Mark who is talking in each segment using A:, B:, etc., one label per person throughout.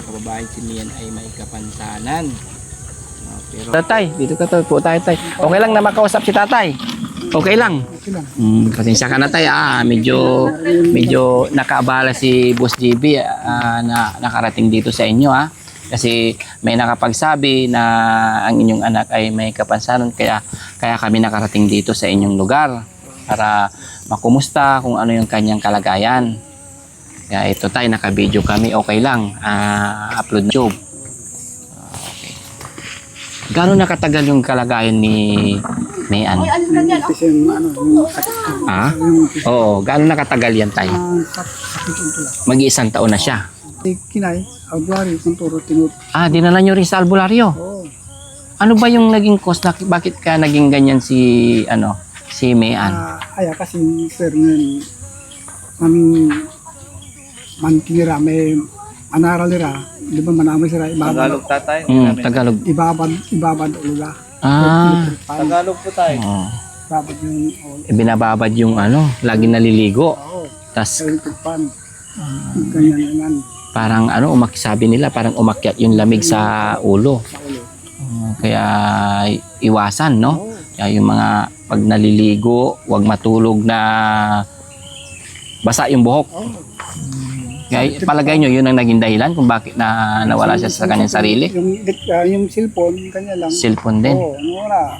A: kababayan, si Mian ay may kapansanan. Pero
B: Tatay, dito ka to, po tayo tay. Okay lang na makausap si tatay. Okay lang.
C: Okay lang.
B: Pasensya ka na tay. Medyo nakaabala si Boss JB na nakarating dito sa inyo Kasi may nakapagsabi na ang inyong anak ay may kapansanan kaya kami nakarating dito sa inyong lugar para makumusta kung ano yung kanyang kalagayan. Kaya ito tay, naka-video kami, okay lang. Upload na YouTube. Okay. Gaano nakatagal yung kalagayan ni Mayan?
C: Kasi yung sakit ko.
B: Oo, gaano nakatagal yan tay?
C: Sakit ito lang.
B: Mag-iisang taon na siya.
C: Kinay, Albuari, Kunturo, Tinut.
B: Dinala nyo rin sa albularyo.
C: Oo.
B: Ano ba yung naging cause? Bakit ka naging ganyan si Mayan?
C: Kasi sir ngayon, man kinira, may anaral nila, di ba manamay sila,
A: Tagalog tatay.
B: Tagalog.
C: ibabad ulula.
A: Tagalog po tayo.
C: Ibabad yung
B: Binababad yung lagi naliligo.
C: Oo.
B: Tas
C: Sa pan. Ganyan.
B: parang sabi nila parang umakyat yung lamig sa ulo.
C: Sa ulo.
B: Kaya iwasan, no?
C: Oo.
B: Kaya yung mga pag naliligo, wag matulog na basa yung buhok.
C: Oo.
B: Kaya palagay nyo, yun ang naging dahilan kung bakit nawala siya sa kanyang sarili.
C: Yung cellphone, kanya lang.
B: Cellphone din.
C: Oo, wala.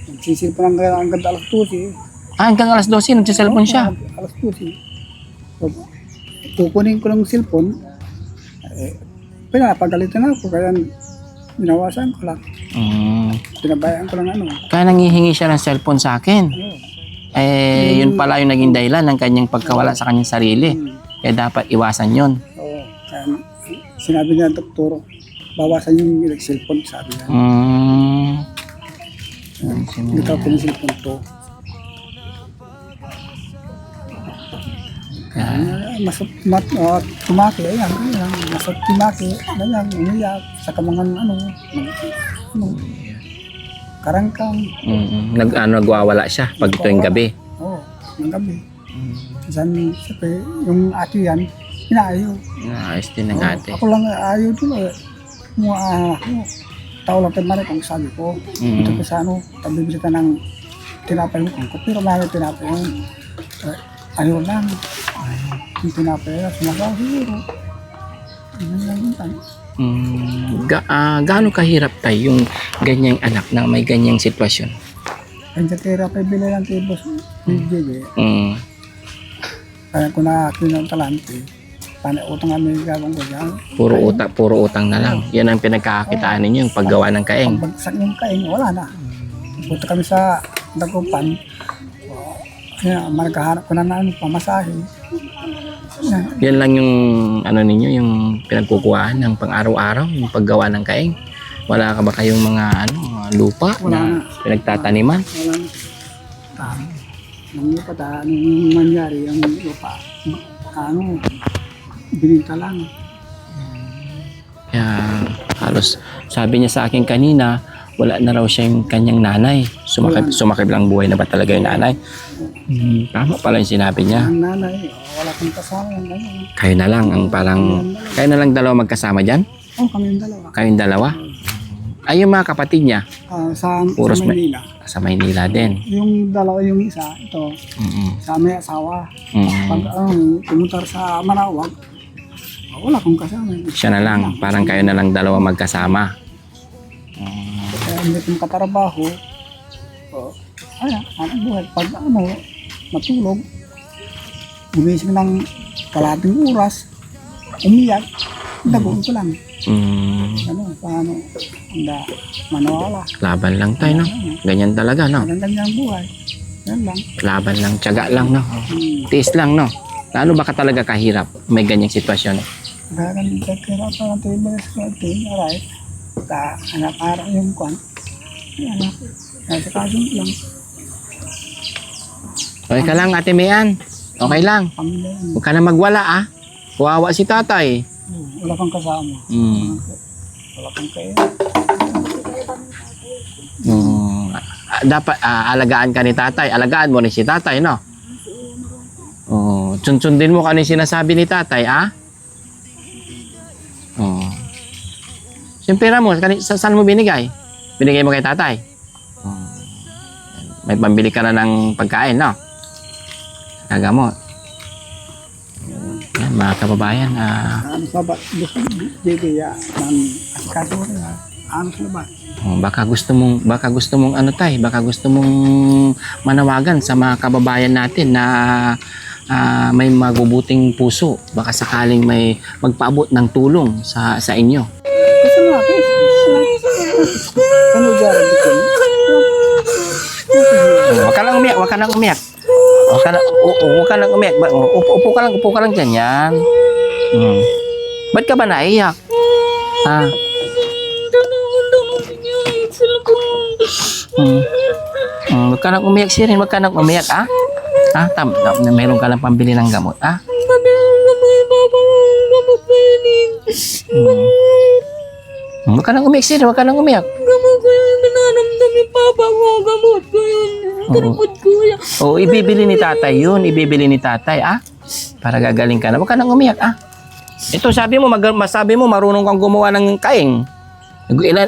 C: Nagsisilpon hanggang alas 12.
B: Hanggang alas 12, nagsiselfon siya.
C: Alas 12. So, kukunin ko lang yung cellphone. Pinapagalitan ako, kaya binawasan ko lang. Pinabayaan ko lang
B: Kaya nangihingi siya ng cellphone sa akin. Yun pala yung naging dahilan ng kanyang pagkawala sa kanyang sarili. Kaya dapat iwasan yun.
C: Oo. Kaya sinabi niya ng doktor, bawasan yung cellphone, sabi niya. Hindi ka pwede cellphone to. Tumaki, ayan, masat tumaki, ganyan, umiyak, saka mga karangkang.
B: Nagwawala siya pag ito yung gabi.
C: Oo, ng gabi. Minsan, yung ate yan, inaayaw.
B: Ayos din ng ate.
C: Ako lang ayaw doon. Tao lang tayo marik ang sabi ko. Ito ko sa pabibili ka ng tinapay mo kung pero marami tinapay yun. Ayaw lang. Yung tinapay yun, sumasaw siguro. Ganyan lang yun tayo.
B: Gaano kahirap tayo yung ganyang anak na may ganyang sitwasyon?
C: Kaya tira pa ibili lang kay boss. Bibili. Kaya kung nakakin ng talante, paano utang kami gawang ko dyan.
B: Puro utang na lang. Yan ang pinagkakakitaan ninyo, yung paggawa ng kaeng.
C: Pagbagsak yung kaing, wala na. Punta kami sa Dagupan. Maragahanap ko na pamasahe.
B: Yan lang yung ninyo, yung pinagkukuhaan ng pang-araw-araw, yung paggawa ng kaeng. Wala ka ba kayong mga lupa na pinagtataniman?
C: Wala na. Nung lupa, nung nangyari ang lupa, bininta lang.
B: Kaya halos sabi niya sa akin kanina, wala na raw siya yung kanyang nanay. Sumakib lang buhay na ba talaga yung nanay? Tama pala yung sinabi niya.
C: Ang nanay, wala kang kasama yan.
B: Kayo na lang, kayo na lang dalawa magkasama dyan?
C: Oo, kami yung dalawa.
B: Kayong dalawa? Ay, yung mga kapatid niya?
C: Sa
B: Puros
C: Maynila.
B: Sa Maynila din.
C: Yung dalawa, yung isa, ito, sa may asawa. Pag pumunta sa Manawag, wala kong kasama.
B: Siya na lang, parang kayo na lang dalawa magkasama.
C: Kaya hindi kong katrabaho. Anak buhay. Pag matulog, gumising ng kalating oras, umiyak, dagoon ko lang. Paano? Manawala.
B: Laban lang tayo, no? Ganyan talaga, no?
C: Ganyan ang buhay. Yan lang.
B: Laban lang, tiyaga lang, no? Tiis lang, no? Lalo baka talaga kahirap may ganyang sitwasyon?
C: Kaya kira pa ng tibay sa atin, aray. Anak-arak yung kwan. Anak. Kaya sa kasong lang.
B: Okay ka lang, Ate Mayan. Okay lang.
C: Pamilya yan.
B: Huwag ka na magwala, Kuwawa si tatay.
C: Wala kang kasama. Wala kang kaya.
B: Dapat alagaan ka ni tatay. Alagaan mo rin si tatay, no? Sunsundin mo kung ano yung sinasabi ni tatay, Yung pera mo, saan mo binigay? Binigay mo kay tatay? May pambili ka na ng pagkain, no? Kagamot. Yan, mga kababayan.
C: Ano sa ba? Gusto JB ya. Askado rin ha. Ano sa ba?
B: Baka gusto mong ano tay, baka gusto mong manawagan sa mga kababayan natin na may mabubuting puso. Baka sakaling may magpaabot ng tulong sa inyo.
C: Kasi mo ako. Ano dyan dito?
B: Huwag ka lang umiyak, huwag ka lang umiyak. Huwag ka lang umiyak. Upo ka lang dyan yan. Ba't ka ba naiyak? Huwag ka lang umiyak, Sirin. Huwag ka lang umiyak, meron ka lang pambili ng gamot, Huwag ka lang umiyak, Sirin. Huwag ka lang umiyak.
D: Gamot ko yung minanamdam yung papa ko. Gamot ko yun. Karapot ko yan.
B: Oo, ibibili ni tatay yun. Ibibili ni tatay, para gagaling ka na. Huwag ka lang umiyak, Ito, sabi mo marunong kang gumawa ng kaing.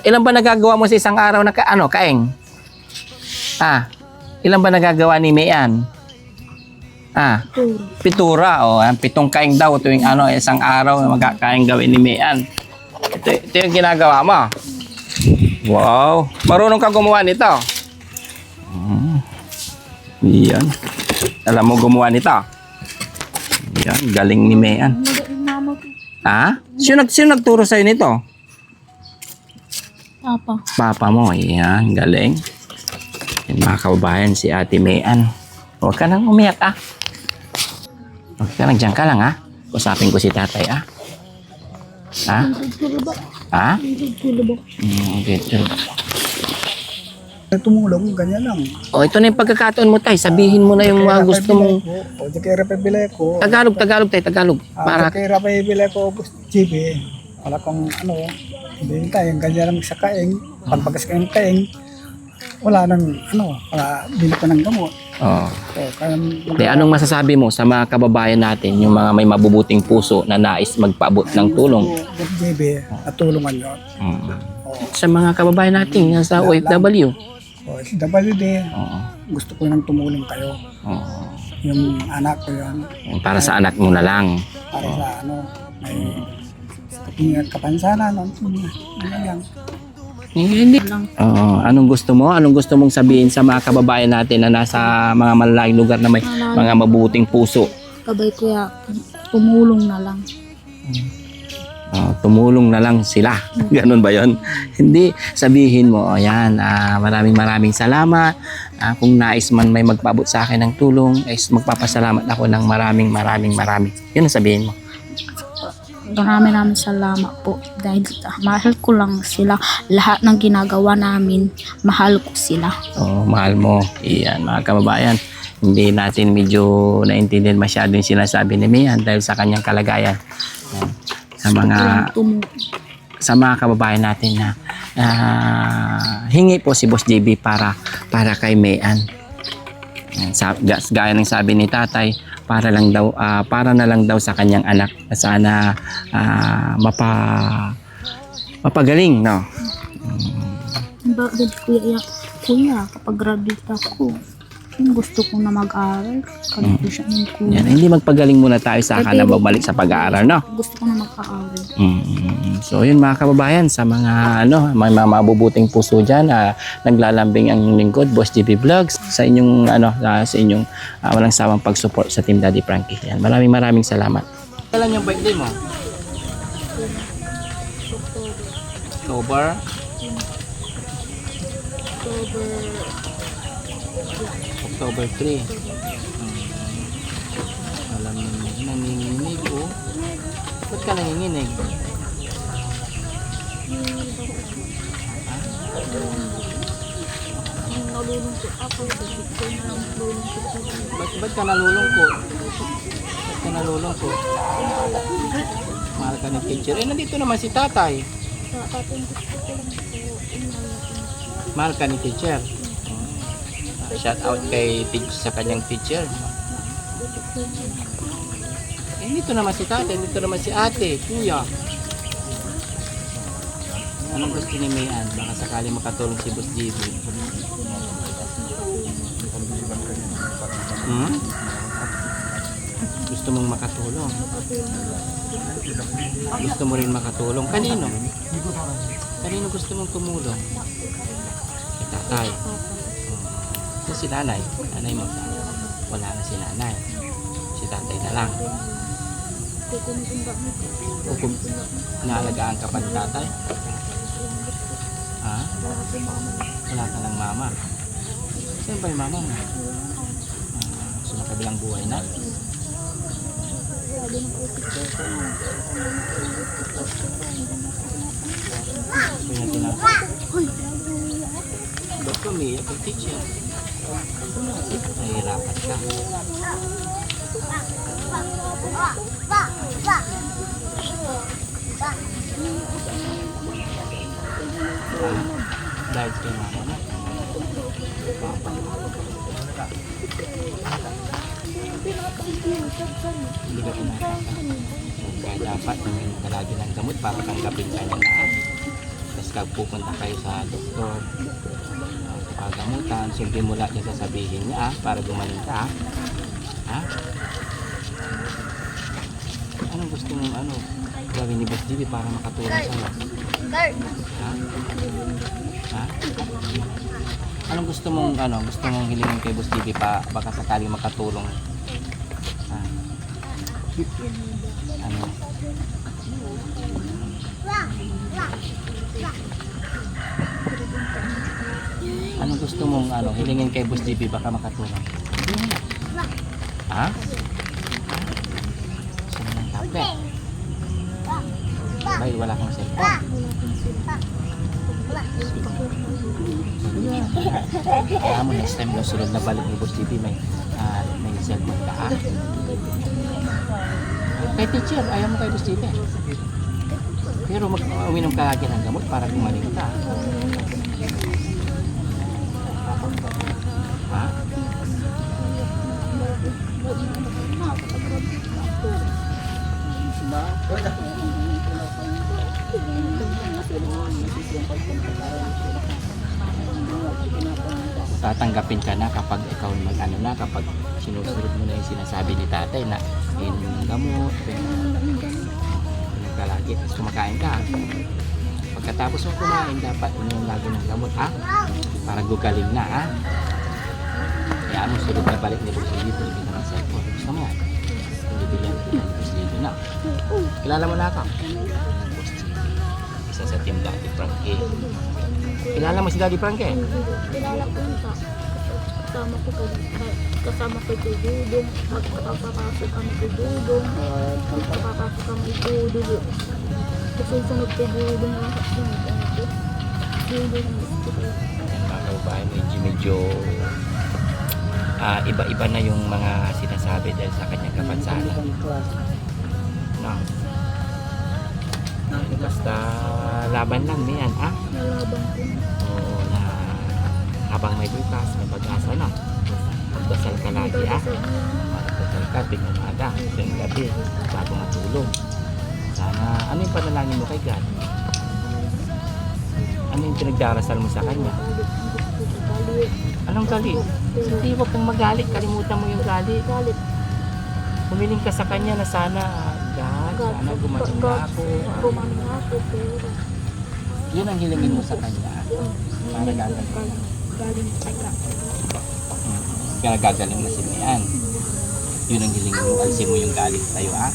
B: Ilan ba nagagawa mo sa isang araw na kaing? Ilan ba nagagawa ni Mayan? Pitura. Pitong kaing daw tuwing isang araw magkakaing gawin ni Mayan. Ito yung ginagawa mo. Wow. Marunong kang gumawa nito. Yan. Alam mo gumawa nito. Yan. Galing ni Mayan. Sino nagturo sa'yo nito?
D: Papa.
B: Papa mo. Yan. Galing. Yan, mga kababayan, si Ate Mayan. Huwag ka nang umiyak, Huwag ka nang dyan ka lang, Usapin ko si tatay, Okay.
C: Tumulong, ganyan lang.
B: Ito na yung pagkakataon mo, tay. Sabihin mo na yung mga gusto mong...
C: O, di kaya repay ko.
B: Tagalog, tay. Tagalog.
C: Para kay repay ko, JB. Wala kong hindi tayo, ganyan lang sa kaing. Pagpagas kayong kaing. Wala nang, wala, bili ko ng gamot.
B: Anong masasabi mo sa mga kababayan natin, yung mga may mabubuting puso na nais magpaabot ng tulong?
C: JB, at tulungan yun.
B: Sa mga kababayan natin sa OFW.
C: OFWD, gusto ko nang tumulong kayo. Yung anak ko yun.
B: Para sa anak mo na lang.
C: Para sa may kapansanan. Lang.
B: Hindi. Anong gusto mo? Anong gusto mong sabihin sa mga kababayan natin na nasa mga malalayong lugar na may mga mabuting puso?
D: Kabay ko ya, tumulong na lang.
B: Tumulong na lang sila. Ganun ba yon? Hindi. Sabihin mo, maraming salamat. Kung nais man may magpaabot sa akin ng tulong, magpapasalamat ako ng maraming. Yun ang sabihin mo.
D: Maraming salamat po dahil mahal ko lang sila. Lahat ng ginagawa namin, mahal ko sila.
B: Mahal mo. Iyan, mga kababayan. Hindi natin medyo naintindihan masyado yung sinasabi ni Mian dahil sa kanyang kalagayan. Sa mga kababayan natin na hingi po si Boss JB para kay Mian. Gaya ng sabi ni tatay, para na lang daw sa kanyang anak na sana mapagaling, no?
D: Bakit kuya, kapag graduate ako, gusto ko na mag-aral. Kalito siya ng kuya.
B: Yan, hindi magpagaling muna tayo sa na babalik sa pag-aaral, no?
D: Gusto ko na mag-aaral.
B: So yun mga kababayan, sa mga may mga mabubuting puso dyan, naglalambing ang lingkod, Boss JB Vlogs, sa inyong sa inyong walang sawang pag-support sa Team Daddy Frankie. Yan, maraming salamat. Kailan yung birthday mo? October? October 3. Alam mo, nanginginig Ba't ka nanginginig?
D: Nalulungkot ako.
B: Ba't ka nalulungkot? Mahal ka ng teacher. Nandito naman si tatay. Mahal ka ni teacher. Shout out kay sa kanyang teacher. Dito naman si tatay, dito naman si ate, kuya. Anong gusto ni Mayan? Baka sakali makatulong si Boss JB. Hmm? Gusto mong makatulong? Gusto mo rin makatulong? Kanino? Kanino gusto mong tumulong? Kay tatay. So si nanay? Nanay mo? Wala na si nanay. Si tatay na lang. Kung naalagaan ka pa ni tatay? Ha? Wala ka ng mama. Saan ba yung mama mo? So makabilang buhay na? So yung tinatawag. Ba't umiyak ang teacher? Nahihirapan ka. Dahil kay mama mo. Hindi ka pinapaka. Kaya dapat namin palagi ng gamot para tanggapin ka niya na. Tapos kag pupunta kayo sa doktor, pagamutan, siyempre mula niya sasabihin niya para gumaling ka. Ha? Anong gusto mong gawin ni Boss JB para makatulong sa'yo? Ha? Ha? Anong gusto mong hilingin kay Boss JB pa baka sakaling makatulong? Ha? Ano? Anong gusto mong hilingin kay Boss JB baka makatulong? Ha? Gusto mo ng tablet? Bay, wala kang cellphone. Kaya mo next time na sunod na balik ni Boss JB may cellphone ka ha? Kay teacher, ayaw mo kay Boss JB. Pero uminom ka lagi ng gamot para gumaling ka. Ha? Tatanggapin ka na kapag ikaw kapag sinusunod mo na yung sinasabi ni tatay na inom ng gamot, inom ka lagi, tapos kumakain ka. Pagkatapos mo kumain, dapat inom lagi ng gamot ha? Para gugaling na ha? Kaya mo sunod na balik ni Boss JB, bibigyan ng cellphone. Gusto mo? Bibigyan ni Boss JB na. Kilala mo na ako? Boss JB. Isa sa team Daddy Frankie. Kilala mo si Daddy Frankie?
D: Kilala ko yun sa kasama ko kay Dudong, magpapapasok kami kay Dudong, magpapapasok kami kay Dudong. Kasi sunod kay Dudong lang sa Dudong.
B: Mga kababayan, medyo iba-iba na yung mga sinasabi dahil sa kanyang kapansanan. No. Basta laban lang niyan, ha?
D: Nalaban ko.
B: Oo, na habang may bukas, may pag-asa na. Magdasal ka lagi, ha? Magdasal ka, tingnan umaga, tingnan gabi, bago matulog. Sana, ano yung panalangin mo kay God? Ano yung pinagdarasal mo sa Kanya? Anong galit? Hindi mo pong magalit, kalimutan mo yung galit. Humiling ka sa Kanya na sana, God, sana gumaling na ako.
D: Gumaling na ako, pero
B: Yun ang hilingin mo sa Kanya. Para gagaling. Kaya gagaling na si Mayan. Yun ang hilingin mo, alisin mo yung galit sa'yo, ha?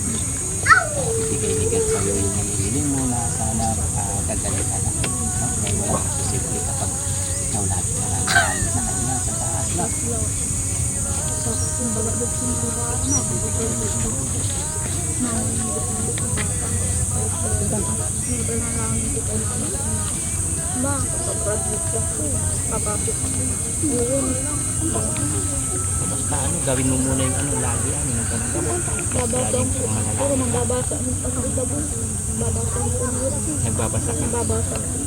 B: Ibigay-ligad sa'yo yung hiling mo na sana gagaling ka na. Kaya wala kang susimple kapag ikaw lahat na lang sa Kanya, sa taas na.
D: Ma, kapag-graduate ako, papasok ako.
B: Basta gawin mo muna yung lagi yan, yung gamot.
D: Babasa ko. Pero nagbabasa ng pagkakabon. Babasa ko ng hirap.
B: Nagbabasa ka?
D: Nagbabasa ko.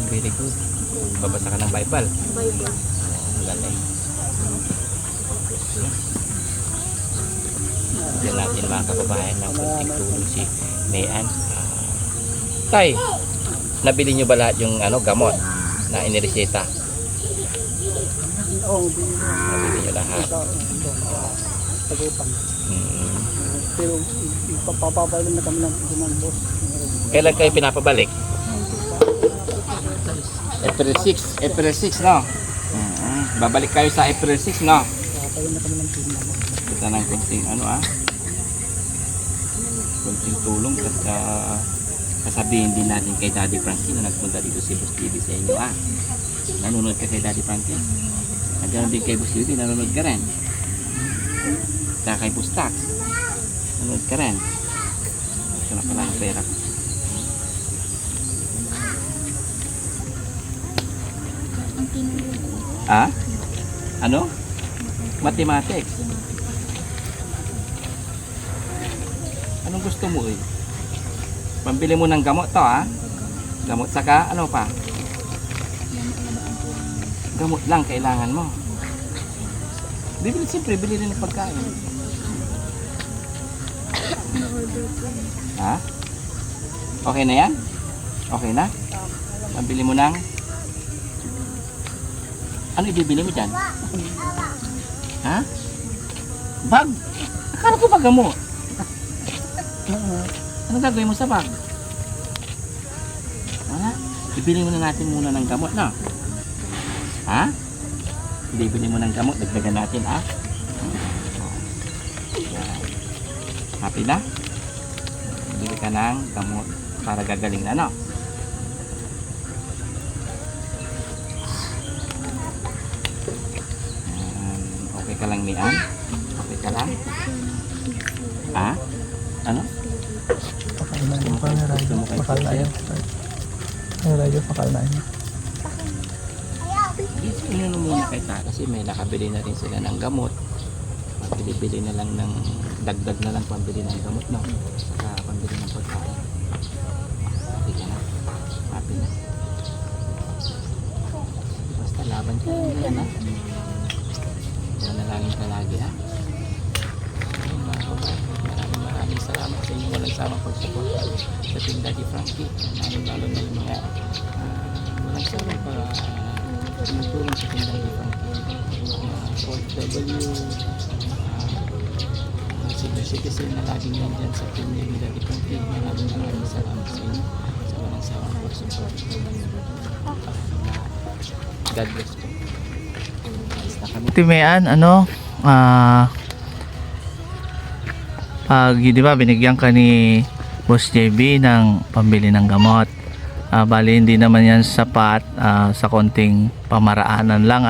B: Very good. Babasa ka ng Bible?
D: Bible.
B: Ang galing. Bigyan natin mga kababayan ng konting tulong si Mayan. Tay, Nabili nyo ba lahat yung gamot na inireseta?
C: Oo, hindi na.
B: Nabili nyo lahat.
C: Tagupang.
B: Mm.
C: Pero ipapapailan na kami ng duman, boss.
B: Kailan kayo pinapabalik? April 6. April 6, no? Babalik kayo sa April 6, no?
C: Papailan na kami ng duman.
B: Kita ng konting konting tulong at sasabihin din natin kay Daddy Frankie na nagpunta dito si Boss JB sa inyo, nanonood ka kay Daddy Frankie? Nandiyan din kay Boss JB, nanonood ka rin. Saka kay Boss Tax, nanonood ka rin. Ito na pala ang pera. Ano? Mathematics. Anong gusto mo Pambili mo ng gamot to, Gamot saka ano pa? Gamot lang kailangan mo. Siyempre, bili rin ng pagkain. Okay na yan? Okay na? Pambili mo ng... Ano ibibili mo dyan? Bag? Akala ko bag mo. Ano gagawin mo sa bag? Wala. Ibili mo na natin muna ng gamot, no? Ibili mo ng gamot, dagdagan natin, Yan. Happy na? Bili ka ng gamot para gagaling na, no? Okay ka lang, Mian? Okay ka lang? Ano?
C: Pakal na yan. Ang radyo, pakal na yan.
B: Inano muna kay ta kasi may nakabili na rin sila ng gamot. Pabili-bili na lang ng dagdag na lang pambili ng gamot, no? Saka pambili ng pagkain. Happy ka na? Happy na? Basta laban ka lang yan, Manalangin ka lagi, Maraming salamat sa inyo. Walang samang pagsupport sa Team Daddy Frankie. Lalo na yung mga walang samang tumutulong sa Team Daddy Frankie. OFW, senior citizen na laging nandyan sa Team Daddy Frankie. Maraming salamat sa inyo sa walang samang pagsupport. God bless po.
E: Timean, pag di ba binigyan ka ni Boss JB ng pambili ng gamot, bali hindi naman yan sapat, sa konting pamaraanan lang,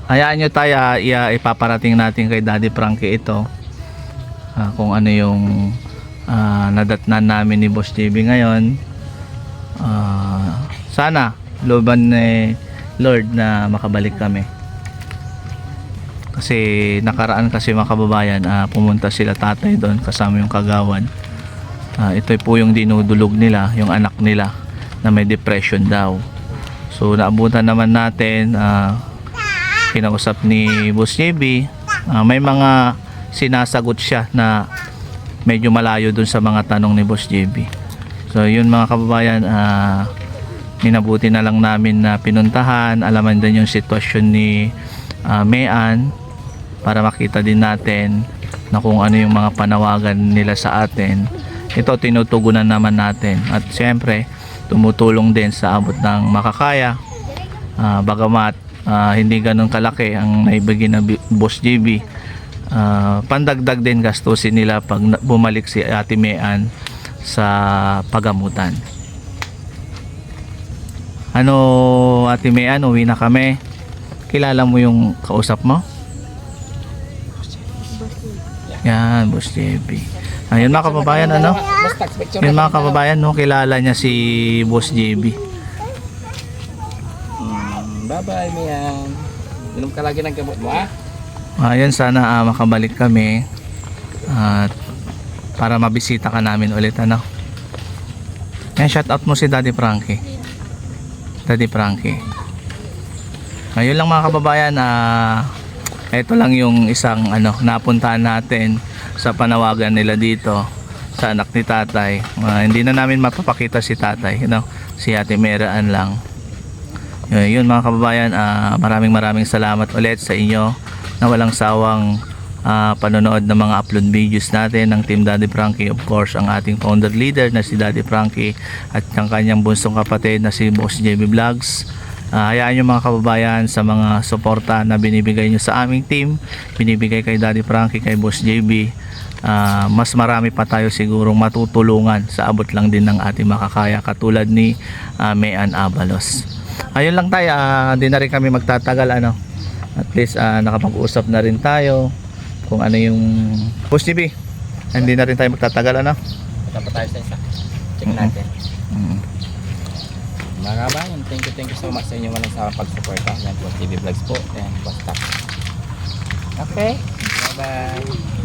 E: hayaan nyo tayo, ipaparating natin kay Daddy Frankie ito, kung ano yung nadatnan namin ni Boss JB ngayon. Sana looban ni Lord na makabalik kami, kasi nakaraan kasi mga kababayan, pumunta sila tatay doon kasama yung kagawad. Ito po yung dinudulog nila, yung anak nila na may depression daw. So naabutan naman natin, kinausap ni Boss JB, may mga sinasagot siya na medyo malayo dun sa mga tanong ni Boss JB. So yun mga kababayan, minabuti na lang namin na pinuntahan, alaman din yung sitwasyon ni Mian, para makita din natin na kung ano yung mga panawagan nila sa atin. Ito tinutugunan naman natin, at siyempre tumutulong din sa abot ng makakaya, bagamat hindi ganun kalaki ang naibigay na Boss JB. Pandagdag din gastusin nila pag bumalik si Ate Mian sa pagamutan. Ate Mian, uwi na kami. Kilala mo yung kausap mo? Yan, Boss JB. Ayun mga kababayan, yun mga kababayan, kilala niya si Boss JB.
B: Bye-bye, Mian. Inom ka lagi ng gamot mo,
E: Ayun, sana makabalik kami at para mabisita ka namin ulit, Yan, shout out mo si Daddy Frankie. Daddy Frankie. Ayun lang mga kababayan, ito lang yung isang napuntahan natin sa panawagan nila dito sa anak ni tatay. Hindi na namin mapapakita si tatay, si Ate Meraan lang. Yun mga kababayan, maraming salamat ulit sa inyo na walang sawang panonood ng mga upload videos natin ng Team Daddy Frankie. Of course, ang ating founder leader na si Daddy Frankie at ang kanyang bunsong kapatid na si Boss JB Vlogs. Hayaan nyo mga kababayan sa mga suporta na binibigay nyo sa aming team, binibigay kay Daddy Frankie, kay Boss JB. Mas marami pa tayo sigurong matutulungan sa abot lang din ng ating makakaya, katulad ni Mayan Abalos. Ayun lang tayo, hindi na rin kami magtatagal, at least nakapag-usap na rin tayo kung ano yung Boss JB. Hindi na rin tayo magtatagal,
A: Punta pa tayo sa isa. Check natin. Mga kabayan, thank you so much sa inyo walang sa pagsuporta. Yan po TV Vlogs po and Boss Tax. Okay, bye bye.